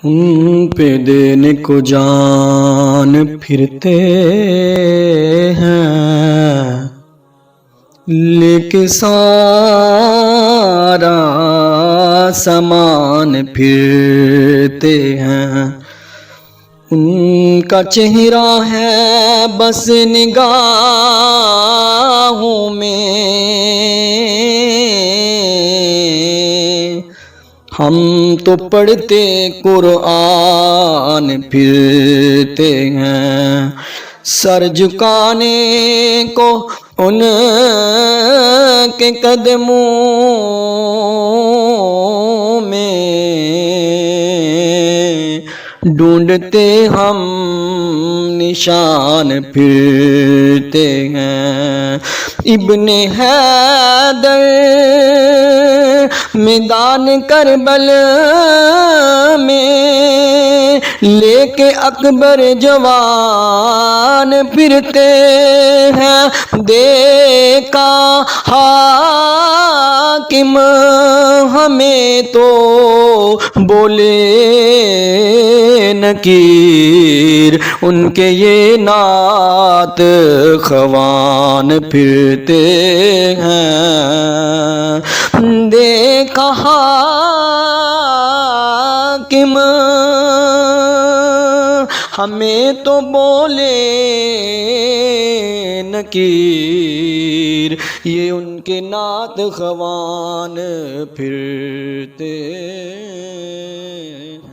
ان پہ دینے کو جان پھرتے ہیں، لیکن سارا سامان پھرتے ہیں۔ ان کا چہرہ ہے بس نگاہوں میں، ہم تو پڑھتے قرآن پھرتے ہیں۔ سر جھکانے کو ان کے قدموں میں، ڈھونڈتے ہم نشان پھرتے ہیں۔ ابن حیدر میدان کربل میں لے کے اکبر جوان پھرتے ہیں۔ دیکھا حاکم ہمیں تو بولے نکیر، ان کے یہ نعت خوان پھرتے ہیں۔ دیکھا حاکم ہمیں تو بولے نکیر، یہ ان کے نعت خوان پھرتے ہیں۔